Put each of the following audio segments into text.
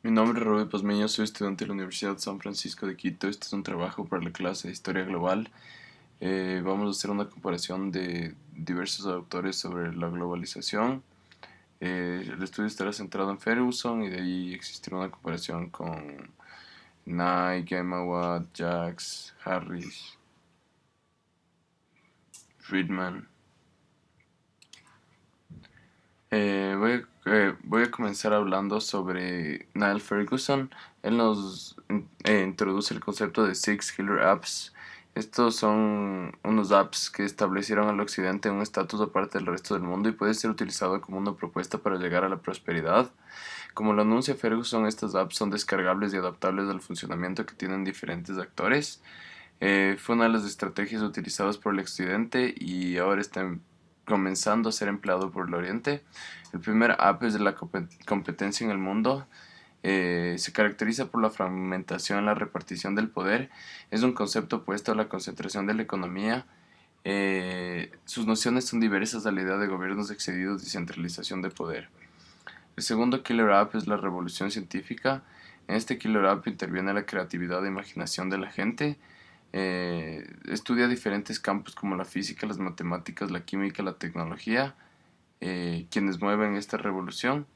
Mi nombre es Rubén Pazmeño, soy estudiante de la Universidad San Francisco de Quito. Este es un trabajo para la clase de Historia Global. Vamos a hacer una comparación de diversos autores sobre la globalización. El estudio estará centrado en Ferguson y de ahí existirá una comparación con Nye, Gemawat, Jacks, Harris, Friedman. Voy a comenzar hablando sobre Niall Ferguson. Él nos introduce el concepto de Six Killer Apps. Estos son unos apps que establecieron al occidente un estatus aparte del resto del mundo y puede ser utilizado como una propuesta para llegar a la prosperidad. Como lo anuncia Ferguson, estas apps son descargables y adaptables al funcionamiento que tienen diferentes actores. Fue una de las estrategias utilizadas por el occidente y ahora está comenzando a ser empleado por el oriente. El primer app es de la competencia en el mundo. Se caracteriza por la fragmentación en la repartición del poder. Es un concepto opuesto a la concentración de la economía. Sus nociones son diversas a la idea de gobiernos excedidos y centralización de poder. El segundo killer app es la revolución científica. En este killer app interviene la creatividad e imaginación de la gente. Estudia diferentes campos como la física, las matemáticas, la química, la tecnología, quienes mueven esta revolución,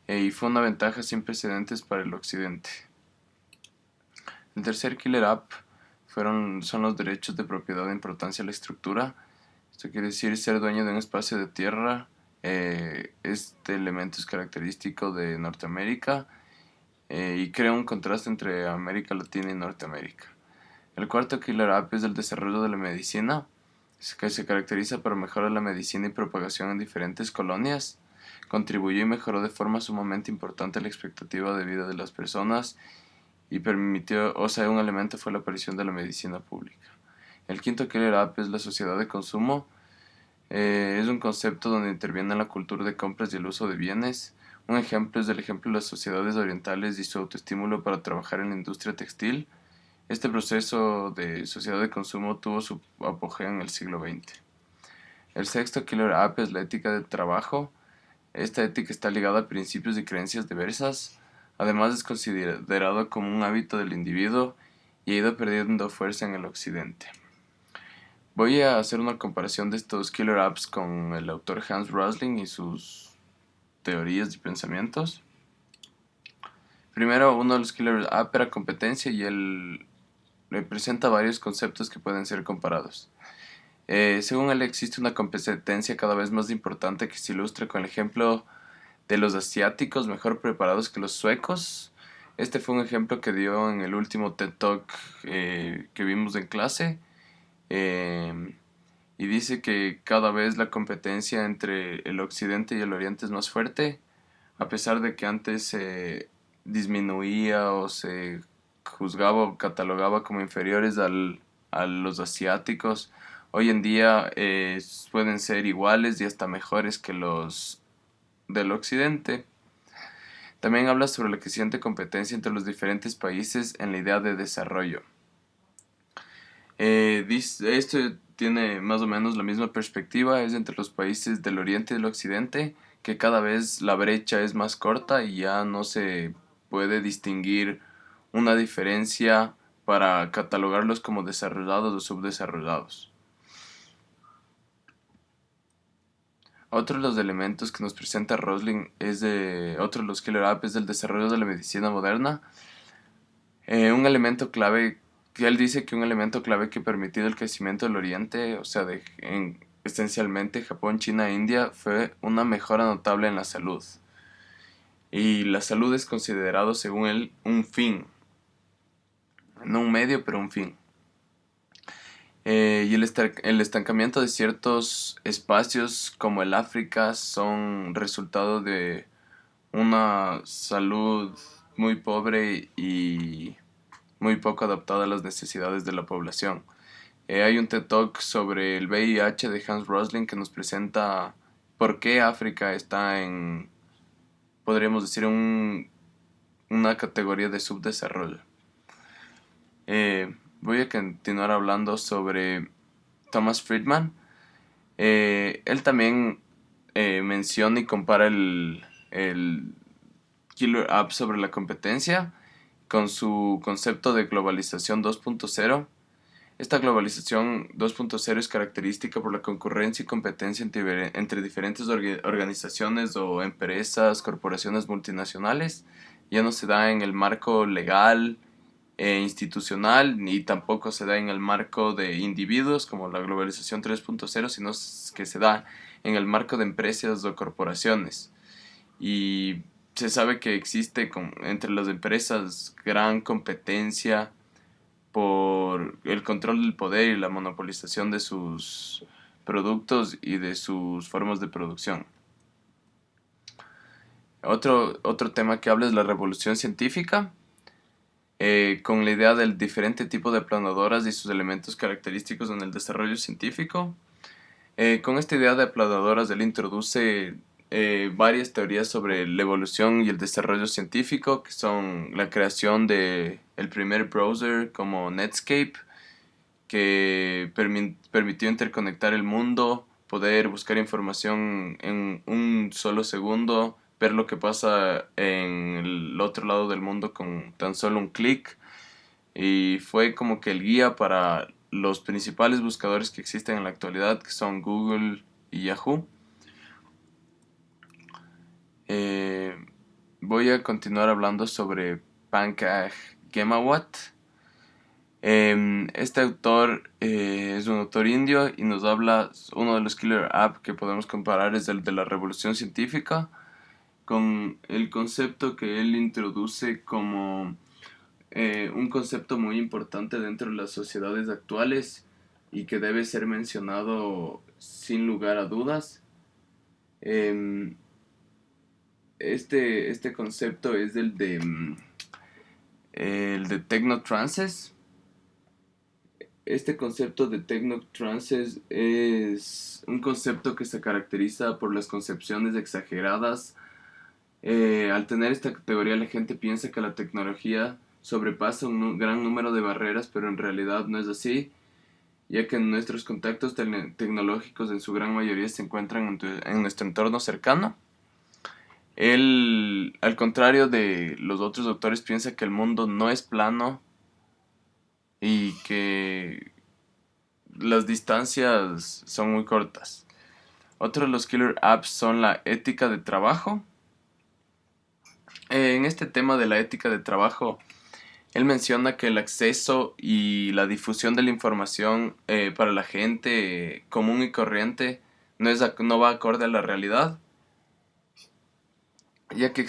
y fue una ventaja sin precedentes para el occidente. El tercer killer app son los derechos de propiedad de importancia a la estructura. Esto quiere decir ser dueño de un espacio de tierra. Este elemento es característico de Norteamérica y crea un contraste entre América Latina y Norteamérica. El cuarto killer app es el desarrollo de la medicina, que se caracteriza por mejorar la medicina y propagación en diferentes colonias. Contribuyó y mejoró de forma sumamente importante la expectativa de vida de las personas y permitió, o sea, un elemento fue la aparición de la medicina pública. El quinto killer app es la sociedad de consumo. Es un concepto donde interviene la cultura de compras y el uso de bienes. Un ejemplo es el ejemplo de las sociedades orientales y su autoestímulo para trabajar en la industria textil. Este proceso de sociedad de consumo tuvo su apogeo en el siglo XX. El sexto killer app es la ética del trabajo. Esta ética está ligada a principios y creencias diversas. Además es considerado como un hábito del individuo y ha ido perdiendo fuerza en el occidente. Voy a hacer una comparación de estos killer apps con el autor Hans Rosling y sus teorías y pensamientos. Primero, uno de los killer apps era competencia y él presenta varios conceptos que pueden ser comparados. Según él, existe una competencia cada vez más importante que se ilustra con el ejemplo de los asiáticos mejor preparados que los suecos. Este fue un ejemplo que dio en el último TED Talk que vimos en clase. Eh, y dice que cada vez la competencia entre el occidente y el oriente es más fuerte, a pesar de que antes se disminuía o se juzgaba o catalogaba como inferiores a los asiáticos. Hoy en día pueden ser iguales y hasta mejores que los del occidente. También habla sobre la creciente competencia entre los diferentes países en la idea de desarrollo. Esto tiene más o menos la misma perspectiva, es entre los países del oriente y del occidente, que cada vez la brecha es más corta y ya no se puede distinguir una diferencia para catalogarlos como desarrollados o subdesarrollados. Otro de los elementos que nos presenta Rosling otro de los killer apps es del desarrollo de la medicina moderna. Un elemento clave, que él dice que un elemento clave que ha permitido el crecimiento del Oriente, o sea, esencialmente Japón, China e India, fue una mejora notable en la salud. Y la salud es considerado, según él, un fin, no un medio, pero un fin. Y el estancamiento de ciertos espacios como el África son resultado de una salud muy pobre y muy poco adaptada a las necesidades de la población. Hay un TED Talk sobre el VIH de Hans Rosling que nos presenta por qué África está en, podríamos decir, una categoría de subdesarrollo. Voy a continuar hablando sobre Thomas Friedman. Él también menciona y compara el killer app sobre la competencia con su concepto de globalización 2.0. Esta globalización 2.0 es característica por la concurrencia y competencia entre diferentes organizaciones o empresas, corporaciones multinacionales. Ya no se da en el marco legal e institucional, ni tampoco se da en el marco de individuos como la globalización 3.0, sino que se da en el marco de empresas o corporaciones. Y se sabe que existe entre las empresas gran competencia por el control del poder y la monopolización de sus productos y de sus formas de producción. Otro tema que habla es la revolución científica, con la idea del diferente tipo de aplanadoras y sus elementos característicos en el desarrollo científico. Con esta idea de aplanadoras, él introduce varias teorías sobre la evolución y el desarrollo científico, que son la creación de el primer browser como Netscape, que permitió interconectar el mundo, poder buscar información en un solo segundo, ver lo que pasa en el otro lado del mundo con tan solo un clic, y fue como que el guía para los principales buscadores que existen en la actualidad, que son Google y Yahoo. Eh, Voy a continuar hablando sobre Pankaj Ghemawat. Este autor es un autor indio y nos habla, uno de los killer app que podemos comparar es el de la revolución científica, con el concepto que él introduce como un concepto muy importante dentro de las sociedades actuales y que debe ser mencionado sin lugar a dudas. Em, este concepto es el de technotrances. Este concepto de technotrances es un concepto que se caracteriza por las concepciones exageradas. Al tener esta categoría, la gente piensa que la tecnología sobrepasa un gran número de barreras, pero en realidad no es así, ya que nuestros contactos tecnológicos en su gran mayoría se encuentran en nuestro entorno cercano. Él, al contrario de los otros autores, piensa que el mundo no es plano y que las distancias son muy cortas. Otro de los killer apps son la ética de trabajo. En este tema de la ética de trabajo, él menciona que el acceso y la difusión de la información para la gente común y corriente no va acorde a la realidad, ya que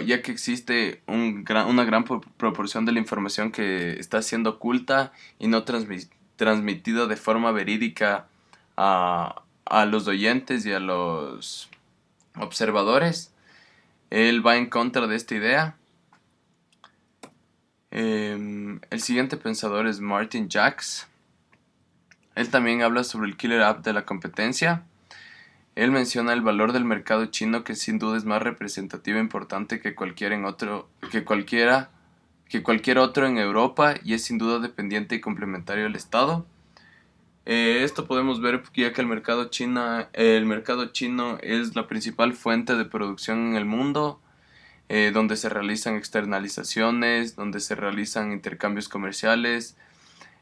ya que existe una gran proporción de la información que está siendo oculta y no transmitida de forma verídica a los oyentes y a los observadores. Él va en contra de esta idea. El siguiente pensador es Martin Jacks. Él también habla sobre el killer app de la competencia. Él menciona el valor del mercado chino, que sin duda es más representativo e importante que cualquier otro en Europa, y es sin duda dependiente y complementario al Estado. Esto podemos ver ya que el mercado chino es la principal fuente de producción en el mundo, donde se realizan externalizaciones, donde se realizan intercambios comerciales,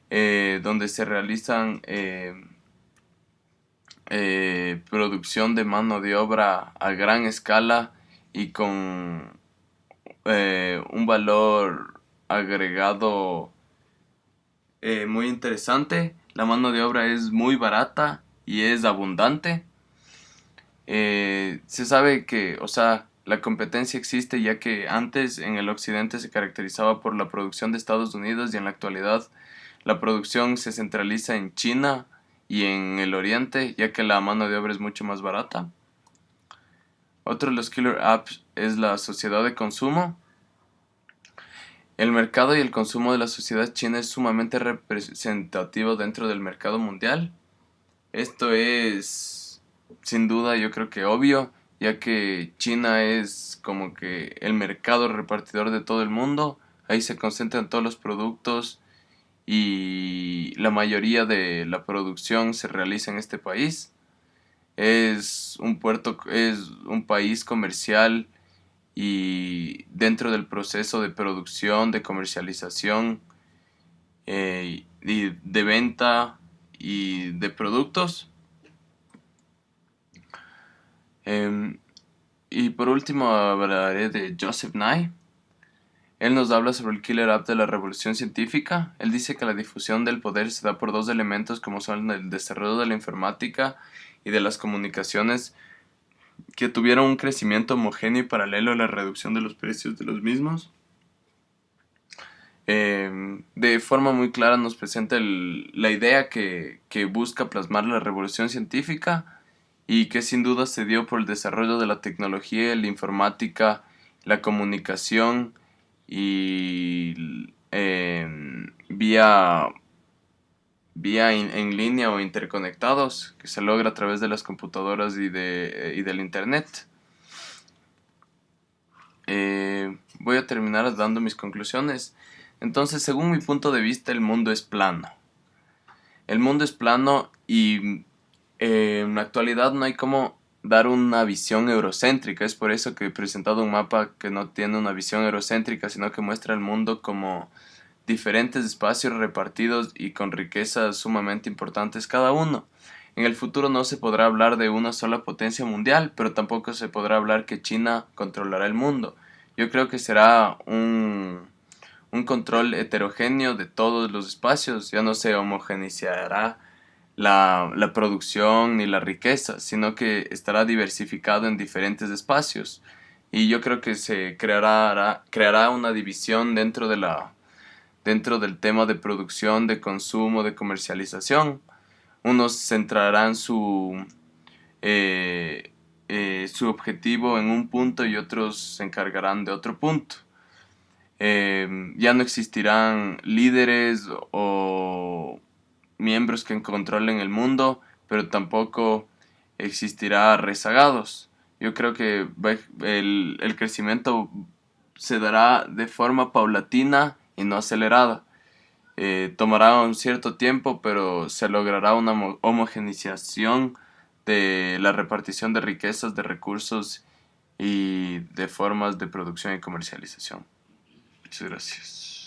donde se realizan producción de mano de obra a gran escala y con un valor agregado muy interesante. La mano de obra es muy barata y es abundante. Se sabe que, o sea, la competencia existe ya que antes en el occidente se caracterizaba por la producción de Estados Unidos, y en la actualidad la producción se centraliza en China y en el oriente, ya que la mano de obra es mucho más barata. Otro de los killer apps es la sociedad de consumo. El mercado y el consumo de la sociedad china es sumamente representativo dentro del mercado mundial. Esto es, sin duda, yo creo que obvio, ya que China es como que el mercado repartidor de todo el mundo. Ahí se concentran todos los productos y la mayoría de la producción se realiza en este país. es un país comercial y dentro del proceso de producción, de comercialización y de venta y de productos. Em, y por último hablaré de Joseph Nye. Él nos habla sobre el killer app de la revolución científica. Él dice que la difusión del poder se da por dos elementos como son el desarrollo de la informática y de las comunicaciones que tuvieron un crecimiento homogéneo y paralelo a la reducción de los precios de los mismos. De forma muy clara nos presenta la idea que busca plasmar la revolución científica y que sin duda se dio por el desarrollo de la tecnología, la informática, la comunicación y en línea o interconectados que se logra a través de las computadoras y del internet. Voy a terminar dando mis conclusiones. Entonces, según mi punto de vista, el mundo es plano. El mundo es plano y en la actualidad no hay como dar una visión eurocéntrica. Es por eso que he presentado un mapa que no tiene una visión eurocéntrica, sino que muestra el mundo como diferentes espacios repartidos y con riquezas sumamente importantes cada uno. En el futuro no se podrá hablar de una sola potencia mundial, pero tampoco se podrá hablar que China controlará el mundo. Yo creo que será un control heterogéneo de todos los espacios, ya no se homogeneizará la producción ni la riqueza, sino que estará diversificado en diferentes espacios. Y yo creo que se creará una división dentro del tema de producción, de consumo, de comercialización. Unos centrarán su objetivo en un punto y otros se encargarán de otro punto. Ya no existirán líderes o miembros que controlen el mundo, pero tampoco existirá rezagados. Yo creo que el crecimiento se dará de forma paulatina y no acelerada. Tomará un cierto tiempo, pero se logrará una homogeneización de la repartición de riquezas, de recursos y de formas de producción y comercialización. Muchas gracias.